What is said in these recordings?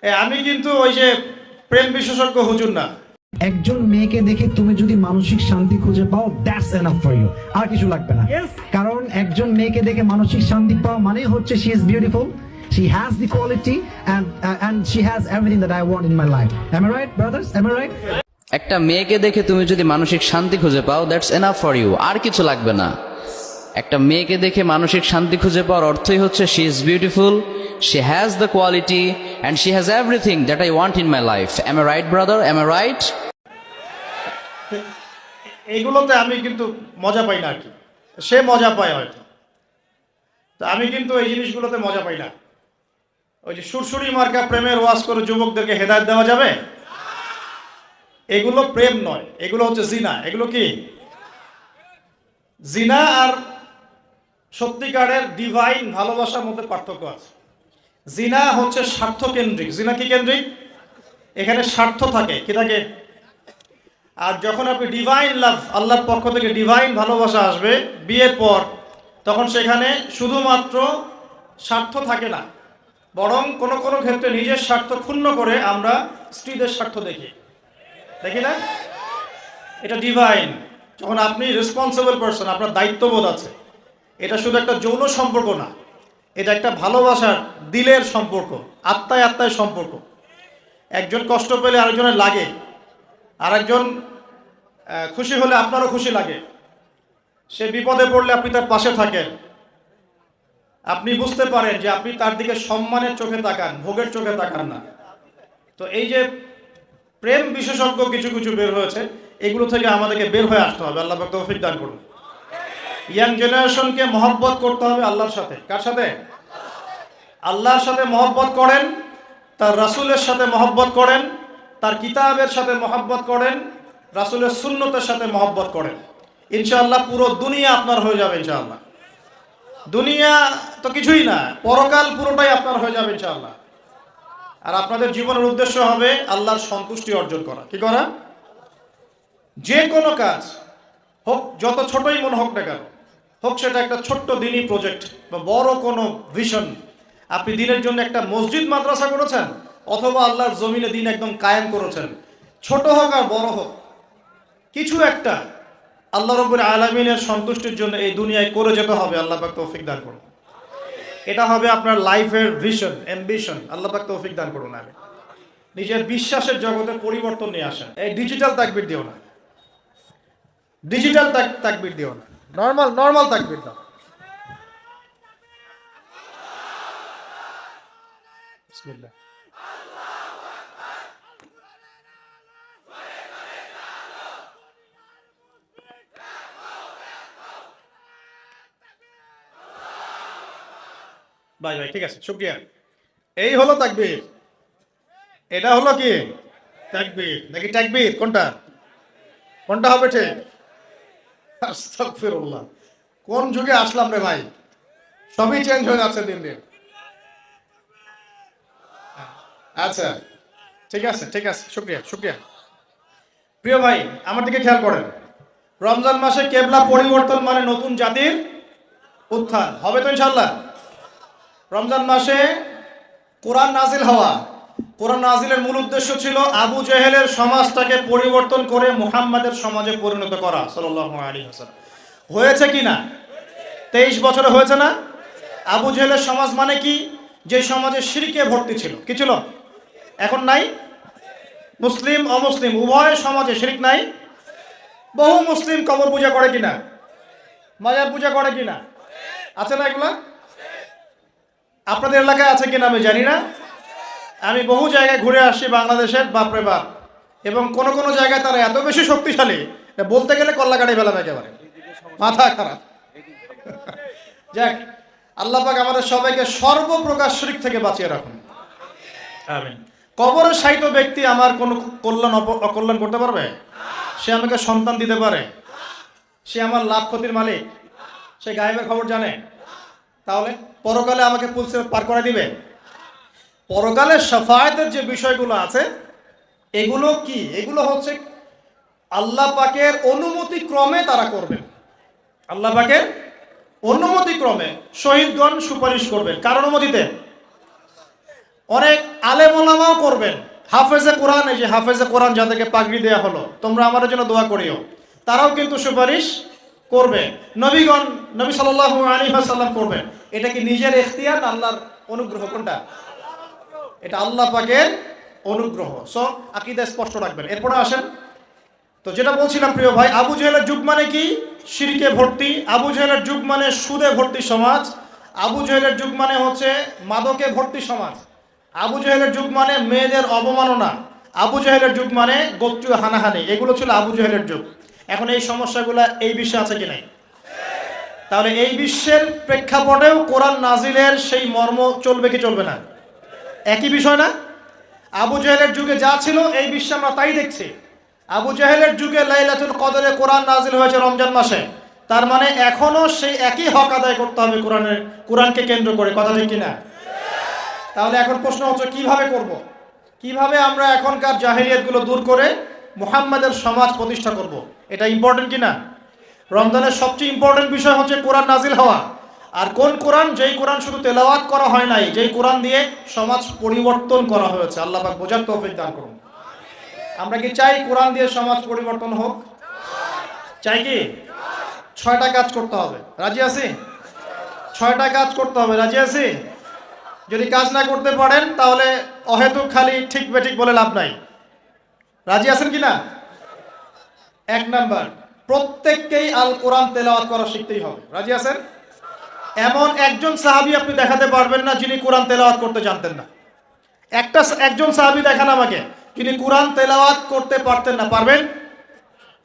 আমি কিন্তু ওই যে প্রেম বিশেষজ্ঞ হুজুর না। একজন মেয়েকে দেখে তুমি যদি মানসিক শান্তি খুঁজে পাও, দ্যাটস এনাফ ফর ইউ, আর কিছু লাগবে না। কারণ একজন মেয়েকে দেখে মানসিক শান্তি পাওয়া মানে হচ্ছে she is beautiful, she has the quality and she has everything that I want in my life. Am I right, brothers? Am I right? একটা মেয়েকে দেখে তুমি যদি মানসিক শান্তি খুঁজে পাও, দ্যাটস এনাফ ফর ইউ, আর কিছু লাগবে না। একটা মেয়েকে দেখে মানসিক শান্তি খুঁজে পাওয়ার অর্থই হচ্ছে she is beautiful, she has the quality and she has everything that I want in my life. Am I right brother? Am I right? এইগুলোতে আমি কিন্তু মজা পাই না আর কি, সে মজা পায় হয়তো, তো আমি কিন্তু এই জিনিসগুলোতে মজা পাই না। ওই যে সুরসুরি মার্কা প্রেমের ওয়াজ করে যুবকদেরকে হেদায়েত দেওয়া যাবে? এগুলো প্রেম নয়, এগুলো হচ্ছে জিনা। এগুলো কি জিনা আর সত্যিকারের ডিভাইন ভালোবাসার মধ্যে পার্থক্য আছে। জিনা হচ্ছে স্বার্থ কেন্দ্রিক। জিনা কি কেন্দ্রিক? এখানে স্বার্থ থাকে, কি থাকে? আর যখন আপনি ডিভাইন লাভ, আল্লাহর পক্ষ থেকে ডিভাইন ভালোবাসা আসবে বিয়ের পর, তখন সেখানে শুধুমাত্র স্বার্থ থাকে না, বরং কোনো কোনো ক্ষেত্রে নিজের স্বার্থ ক্ষুণ্ণ করে আমরা স্ত্রীদের স্বার্থ দেখি, দেখি না? এটা ডিভাইন। যখন আপনি রেসপন্সিবল পারসন, আপনার দায়িত্ববোধ আছে। এটা শুধু একটা যৌন সম্পর্ক না, এটা একটা ভালোবাসার দিলের সম্পর্ক, আত্মায় আত্মায় সম্পর্ক। একজন কষ্ট পেলে আরেকজনের লাগে, আরেকজন খুশি হলে আপনারও খুশি লাগে। সে বিপদে পড়লে আপনি তার পাশে থাকেন, আপনি বুঝতে পারেন যে আপনি তার দিকে সম্মানের চোখে তাকান, ভোগের চোখে তাকান না। তো এই যে প্রেম বিশেষজ্ঞ কিছু কিছু বের হয়েছে, এগুলো থেকে আমাদেরকে বের হয়ে আসতে হবে। আল্লাহ পাক তৌফিক দান করুন। ইয়াং জেনারেশনকে মহব্বত করতে হবে আল্লাহর সাথে। কার সাথে? আল্লাহর সাথে মহব্বত করেন, তার রাসূলের সাথে মহব্বত করেন, তার কিতাবের সাথে মহব্বত করেন, রাসূলের সুন্নতের সাথে মহব্বত করেন। ইনশাআল্লাহ পুরো দুনিয়া আপনার হয়ে যাবে ইনশাআল্লাহ। দুনিয়া তো কিছুই না, পরকাল পুরোটাই আপনার হয়ে যাবে ইনশাআল্লাহ। আর আপনাদের জীবনের উদ্দেশ্য হবে আল্লাহর সন্তুষ্টি অর্জন করা। কি করা? যে কোনো কাজ হোক, যত ছোটই মনে হোক না কেন, হোক সেটা একটা ছোট্ট দিনই প্রজেক্ট বা বড় কোনো ভিশন। আপনি দিনের জন্য একটা মসজিদ মাদ্রাসা করেছেন, অথবা আল্লাহর জমিনে দিন একদম কায়েম করেছেন, ছোট হোক আর বড় হোক, কিছু একটা আল্লাহ রাব্বুল আলামিনের সন্তুষ্টির জন্য এই দুনিয়ায় করে যেতে হবে। আল্লাহ পাক তৌফিক দান করুন। এটা হবে আপনার লাইফের ভিশন, অ্যাম্বিশন। আল্লাহ পাক তৌফিক দান করুন। আমি নিজের বিশ্বাসের জগতে পরিবর্তন নিয়ে আসেন। এই ডিজিটাল তাকবীর দিও না, ডিজিটাল তাকবীর দিও না, নর্মাল তাকবীর দাও। বিসমিল্লাহ। ভাই ঠিক আছে, শুকরিয়া। এই হলো তাকবীর। এটা হলো কি তাকবীর নাকি তাকবীর? কোনটা কোনটা হবে ঠিক? আস্তাগফিরুল্লাহ। কোন যুগে আসলাম রে ভাই? সবই চেঞ্জ হয়ে যাচ্ছে দিন দিন। আচ্ছা, ঠিক আছে ঠিক আছে, শুকরিয়া। প্রিয় ভাই, আমার দিকে খেয়াল করেন। রমজান মাসে কেবলা পরিবর্তন মানে নতুন জাতির উত্থান হবে তো ইনশাআল্লাহ। রমজান মাসে কোরআন নাজিল হওয়া, কোরআন নাজিলের মূল উদ্দেশ্য ছিল আবু জেহেলের সমাজটাকে পরিবর্তন করে মুহাম্মাদের সমাজে পরিণত করা সাল্লাল্লাহু আলাইহি ওয়াসাল্লাম। হয়েছে কি না? 23 বছরে হয়েছে না? আবু জেহেলের সমাজ মানে কি? যে সমাজে শিরকে ভর্তি ছিল। কি ছিল? এখন নাই? মুসলিম অমুসলিম উভয় সমাজে শিরক নাই? বহু মুসলিম কবর পূজা করে কিনা, মাজার পূজা করে কিনা? আছে না এগুলা? আপনাদের এলাকায় আছে কিনা আমি জানি না। আমি বহু জায়গায় ঘুরে আসছি বাংলাদেশের, বাপরে বাপ। এবং কোন কোন জায়গায় তারা এত বেশি শক্তিশালী, বলতে গেলে কল্লা কাটি ফেলাবে, একেবারে মাথা খারাপ। যাক, আল্লাহ পাক আমাদের সবাইকে সর্বপ্রকার শিরক থেকে বাঁচিয়ে রাখুন, আমিন। কবরে শায়িত ব্যক্তি আমার কোনো কল্যাণ অকল্যাণ করতে পারবে? সে আমাকে সন্তান দিতে পারে? সে আমার লাভ ক্ষতির মালিক? সে গায়েবের খবর জানে? তাহলে পরকালে আমাকে পুলসে পার করে দিবে? পরকালে শাফায়াতের যে বিষয়গুলো আছে, এগুলো কি? এগুলো হচ্ছে আল্লাহ পাকের অনুমতি ক্রমে তারা করবেন। আল্লাহ পাকের অনুমতি ক্রমে শহীদগণ সুপারিশ করবেন। কার অনুমতিতে? অনেক আলেম ওলামাও করবেন। হাফেজে কোরআন, এই যে হাফেজে কোরআন যাদেরকে পাগড়ি দেওয়া হলো, তোমরা আমাদের জন্য দোয়া করিও, তারাও কিন্তু সুপারিশ করবে। নবীগণ, নবী সাল্লাল্লাহু আলাইহি ওয়াসাল্লাম করবেন। এটা কি নিজের ইখতিয়ার না আল্লাহর অনুগ্রহ? কোনটা? এটা আল্লাহ পাকের অনুগ্রহ। সো আকীদা স্পষ্ট রাখবেন। এরপরে আসেন, তো যেটা বলছিলাম প্রিয় ভাই, আবু জেহেলের যুগ মানে কি? শিরকে ভর্তি। আবু জেহেলের যুগ মানে সুদে ভর্তি সমাজ। আবু জেহেলের যুগ মানে হচ্ছে মাদকে ভর্তি সমাজ। আবু জেহেলের যুগ মানে মেয়েদের অবমাননা। আবু জেহেলের যুগ মানে গোত্রীয় হানাহানি। এগুলো ছিল আবু জেহেলের যুগ। এখন এই সমস্যাগুলো এই বিশ্বে আছে কি নাই? তাহলে এই বিশ্বের প্রেক্ষাপটেও কোরআন নাজিলের সেই মর্ম চলবে কি চলবে না? একই বিষয় না? আবু জেহেলের যুগে যা ছিল এই বিশ্বে আমরা তাই দেখছি। আবু জেহেলের যুগে লাইলাতুল কদরে কোরআন নাজিল হয়েছে রমজান মাসে। তার মানে এখনো সেই একই হক আদায় করতে হবে কোরআনকে কেন্দ্র করে। কথা ঠিক কিনা? তাহলে এখন প্রশ্ন হচ্ছে কিভাবে করব? কিভাবে আমরা এখনকার জাহেলিয়াতগুলো দূর করে মুহাম্মাদের সমাজ প্রতিষ্ঠা করব? এটা ইম্পর্টেন্ট কিনা? রমজানের সবচেয়ে ইম্পর্টেন্ট বিষয় হচ্ছে কোরআন নাজিল হওয়া। আর কোন কোরআন? যেই কোরআন শুধু তেলাওয়াত করা হয় নাই, যেই কোরআন দিয়ে সমাজ পরিবর্তন করা হয়েছে। আল্লাহ পাক বোঝার তৌফিক দান করুন। আমরা কি চাই কোরআন দিয়ে সমাজ পরিবর্তন হোক? চাই কি? 6টা কাজ করতে হবে। রাজি আছি? 6টা কাজ করতে হবে। রাজি আছি? যদি কাজ না করতে পারেন তাহলে অহেতুক খালি ঠিক বেঠিক বলে লাভ নাই। রাজি আছেন কি না? 1 নাম্বার, প্রত্যেককেই আল কোরআন তেলাওয়াত করা শিখতেই হবে। রাজি আছেন? এমন একজন সাহাবী আপনি দেখাতে পারবেন না যিনি কোরআন তেলাওয়াত করতে জানতেন না। একজন সাহাবী দেখান আমাকে যিনি কোরআন তেলাওয়াত করতে পারতেন না। পারবেন?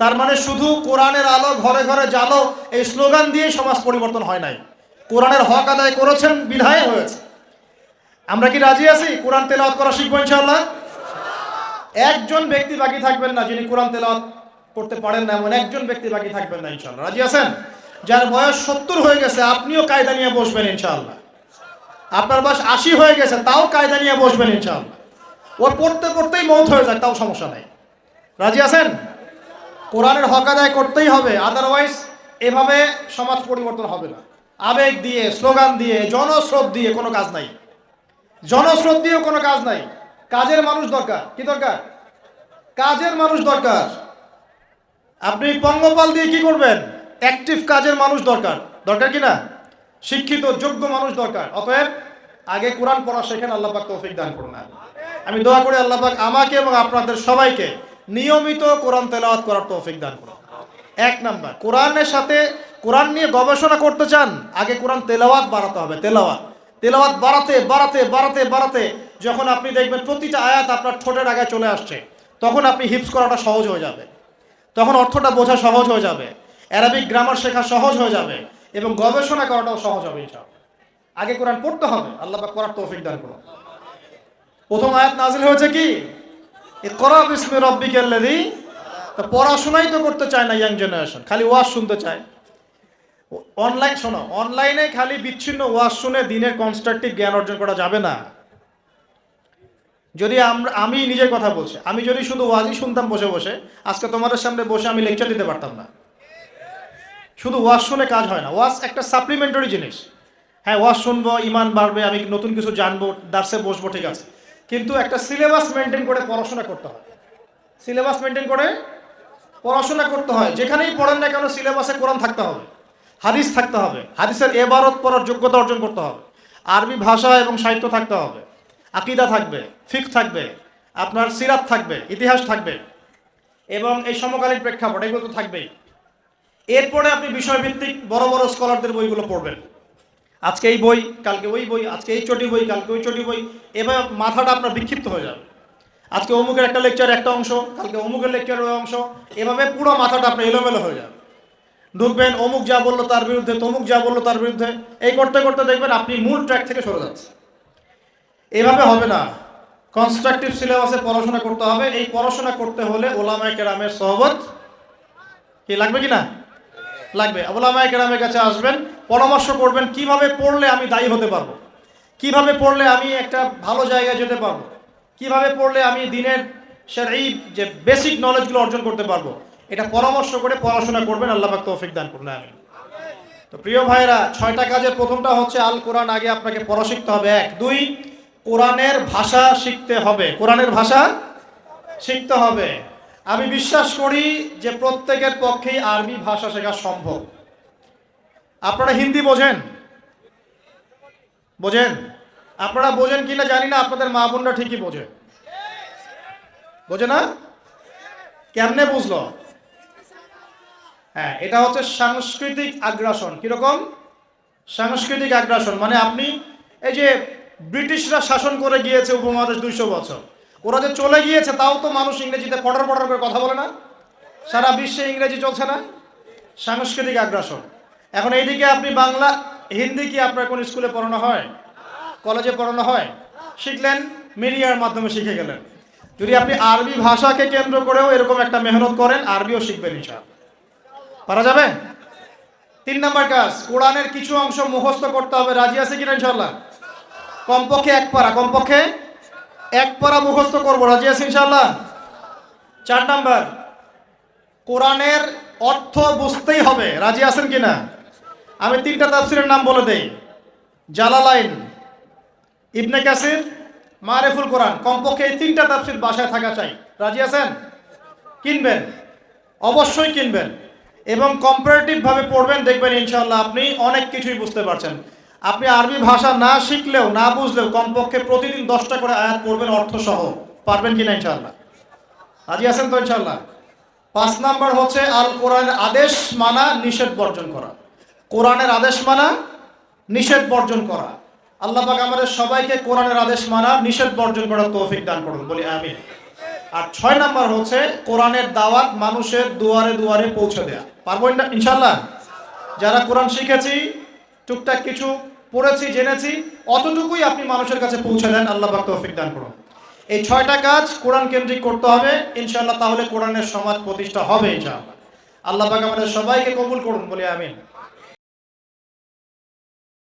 তার মানে শুধু কোরআনের আলো ঘরে ঘরে জ্বালো এই স্লোগান দিয়ে সমাজ পরিবর্তন হয় নাই। কোরআনের হক আদায় করেছেন বিধায় হয়েছে। আমরা কি রাজি আছি কোরআন তেলাওয়াত করা শিখবো ইনশাআল্লাহ? একজন ব্যক্তি বাকি থাকবেন না যিনি কোরআন তেলাওয়াত করতে পারেন না, এমন একজন ব্যক্তি বাকি থাকবেন না ইনশাআল্লাহ। রাজি আছেন? যার বয়স 70 হয়ে গেছে আপনিও কায়দা নিয়ে বসবেন ইনশাআল্লাহ। আপনার বয়স 80 হয়ে গেছে তাও কায়দা নিয়ে বসবেন ইনশাআল্লাহ। ও পড়তে পড়তেই মৌত হয়ে যায় তাও সমস্যা নাই। রাজি আছেন? কোরআনের হক আদায় করতেই হবে, আদারওয়াইজ এভাবে সমাজ পরিবর্তন হবে না। আবেগ দিয়ে, স্লোগান দিয়ে, জনস্রোত দিয়ে কোনো কাজ নাই। জনস্রোত দিয়েও কোনো কাজ নাই। কাজের মানুষ দরকার। কি দরকার? কাজের মানুষ দরকার। আপনি পঙ্গপাল দিয়ে কি করবেন? অ্যাক্টিভ কাজের মানুষ দরকার। দরকার কি না? শিক্ষিত যোগ্য মানুষ দরকার। অতএব আগে কোরআন পড়া শেখেন। আল্লাহ পাক তৌফিক দান করুন। আমি দোয়া করি আল্লাহ পাক আমাকে এবং আপনাদের সবাইকে নিয়মিত কোরআন তেলাওয়াত করার তৌফিক দান করুন। 1 নাম্বার, কোরআনের সাথে কোরআন নিয়ে গবেষণা করতে চান, আগে কোরআন তেলাওয়াত বাড়াতে হবে। তেলাওয়াত বাড়াতে বাড়াতে বাড়াতে বাড়াতে যখন আপনি দেখবেন প্রতিটা আয়াত আপনার ঠোঁটের আগে চলে আসছে, তখন আপনি হিফজ করাটা সহজ হয়ে যাবে। তখন অর্থটা বোঝা সহজ হয়ে যাবে, অ্যারাবিক গ্রামার শেখা সহজ হয়ে যাবে এবং গবেষণা করাটাও সহজ হবে ইনশাআল্লাহ। আগে কোরআন পড়তে হবে। আল্লাহ পাক পড়ার তৌফিক দান করুন। প্রথম আয়াত নাজিল হয়েছে কি? ইকরা বিসমি রাব্বিকাল্লাযী। তো পড়াশোনাই তো করতে চায় না ইয়াং জেনারেশন, খালি ওয়াজ শুনতে চায়। অনলাইনে খালি বিচ্ছিন্ন ওয়াজ শুনে দিনের কনস্ট্রাকটিভ জ্ঞান অর্জন করা যাবে না। যদি আমি নিজের কথা বলছি, আমি যদি শুধু ওয়াজই শুনতাম বসে বসে, আজকে তোমাদের সামনে বসে আমি লেকচার দিতে পারতাম না। শুধু ওয়াজ শুনে কাজ হয় না। ওয়াজ একটা সাপ্লিমেন্টারি জিনিস। হ্যাঁ, ওয়াজ শুনবো, ইমান বাড়বে, আমি নতুন কিছু জানবো, দার্সে বসবো, ঠিক আছে, কিন্তু একটা সিলেবাস মেনটেন করে পড়াশোনা করতে হয়। সিলেবাস মেনটেন করে পড়াশোনা করতে হয়। যেখানেই পড়েন না কেন সিলেবাসে কোরআন থাকতে হবে, হাদিস থাকতে হবে, হাদিসের এবারত পড়ার যোগ্যতা অর্জন করতে হবে, আরবি ভাষা এবং সাহিত্য থাকতে হবে, আকীদা থাকবে, ফিকহ থাকবে, আপনার সিরাত থাকবে, ইতিহাস থাকবে এবং এই সমকালীন প্রেক্ষাপট এগুলো তো থাকবেই। এরপরে আপনি বিষয়ভিত্তিক বড় বড় স্কলারদের বইগুলো পড়বেন। আজকে এই বই, কালকে ওই বই, আজকে এই চটি বই, কালকে ওই চটি বই, এভাবে মাথাটা আপনার বিক্ষিপ্ত হয়ে যাবে। আজকে অমুকের একটা লেকচার একটা অংশ, কালকে অমুকের লেকচার ওই অংশ, এভাবে পুরো মাথাটা আপনার এলোমেলো হয়ে যাবে। ঢুকবেন, অমুক যা বললো তার বিরুদ্ধে, তমুক যা বললো তার বিরুদ্ধে, এই করতে করতে দেখবেন আপনি মূল ট্র্যাক থেকে সরে যাচ্ছে। এভাবে হবে না। কনস্ট্রাকটিভ সিলেবাসে পড়াশোনা করতে হবে। এই পড়াশোনা করতে হলে ওলামায়ে কেরামের সহবত কি লাগবে কি না? লাগবে। ওলামায়ে কেরামের কাছে আসবেন, পরামর্শ করবেন কিভাবে পড়লে আমি দায়ী হতে পারবো, কিভাবে পড়লে আমি একটা ভালো জায়গায় যেতে পারবো, কিভাবে পড়লে আমি দিনের শরঈ যে বেসিক নলেজগুলো অর্জন করতে পারবো, এটা পরামর্শ করে পড়াশোনা করবেন। আল্লাহ পাক তৌফিক দান করুন। আমিন। তো প্রিয় ভাইরা, 6টা কাজের প্রথমটা হচ্ছে আল কোরআন আগে আপনাকে পড়া শিখতে হবে। 1, 2, কোরআনের ভাষা শিখতে হবে, কোরআনের ভাষা শিখতে হবে। আমি বিশ্বাস করি যে প্রত্যেকের পক্ষেই আরবি ভাষা শেখা সম্ভব। আপনারা হিন্দি বোঝেন? বোঝেন? আপনারা বোঝেন কিনা জানি না, আপনাদের মা বোনরা ঠিকই বোঝে। বোঝে না? কেমনে বুঝলো? হ্যাঁ, এটা হচ্ছে সাংস্কৃতিক আগ্রাসন। কিরকম সাংস্কৃতিক আগ্রাসন? মানে আপনি এই যে ব্রিটিশরা শাসন করে গিয়েছে উপমহাদেশ 200 বছর, ওরা যে চলে গিয়েছে তাও তো মানুষ ইংরেজিতে পটর পটর করে কথা বলে না? সারা বিশ্বে ইংরেজি চলছে না? সাংস্কৃতিক আগ্রাসন। এখন এইদিকে আপনি বাংলা, হিন্দি কি আপনার কোন স্কুলে পড়ানো হয়? কলেজে পড়ানো হয়? শিখলেন মিডিয়ার মাধ্যমে, শিখে গেলেন। যদি আপনি আরবি ভাষাকে কেন্দ্র করেও এরকম একটা মেহনত করেন, আরবিও শিখবেন ইনশাআল্লাহ। পারা যাবে? 3 নাম্বার কাজ, কোরআনের কিছু অংশ মুখস্থ করতে হবে। রাজি আছে কিনা ইনশাআল্লাহ? কমপক্ষে 1 পারা, কমপক্ষে 1 পারা মুখস্থ করবো। রাজি আছে ইনশাআল্লাহ? 4 নাম্বার, কোরআনের অর্থ বুঝতেই হবে। রাজি আছেন কিনা? আমি 3টা তাফসীরের নাম বলে দেই। জালালাইন, ইবনে কাসির, মারিফুল কোরআন। কমপক্ষে এই 3টা তাফসীর বাসায় থাকা চাই। রাজি আছেন? কিনবেন, অবশ্যই কিনবেন এবং কম্পারেটিভ ভাবে পড়বেন। দেখবেন ইনশাআল্লাহ আপনি অনেক কিছুই বুঝতে পারছেন। আপনি আরবি ভাষা না শিখলেও, না বুঝলেও কমপক্ষে প্রতিদিন 10টা করে আয়াত পড়বেন অর্থ সহ। পারবেন কিনা ইনশাআল্লাহ? রাজি আছেন তো ইনশাআল্লাহ? 5 নাম্বার হচ্ছে আল কোরআনের আদেশ মানা, নিষেধ বর্জন করা। কোরআনের আদেশ মানা, নিষেধ বর্জন করা। আল্লাহ পাক আমাদের সবাইকে কোরআনের আদেশ মানা, নিষেধ বর্জন করার তৌফিক দান করুন, বলি আমিন। আর 6 নাম্বার হচ্ছে কোরআনের দাওয়াত মানুষের দুয়ারে দুয়ারে পৌঁছে দেয়া। পারবো ইনশাআল্লাহ? যারা কোরআন শিখেছি, টুকটাক কিছু পড়েছি, জেনেছি, অতটুকুই আপনি মানুষের কাছে পৌঁছে দেন। আল্লাহ পাক তৌফিক দান করুন। এই 6টা কাজ কোরআন কেন্দ্রিক করতে হবে ইনশাআল্লাহ, তাহলে কোরআনের সমাজ প্রতিষ্ঠা হবে ইনশাআল্লাহ। আল্লাহ পাক আমাদের সবাইকে কবুল করুন, বলি আমিন।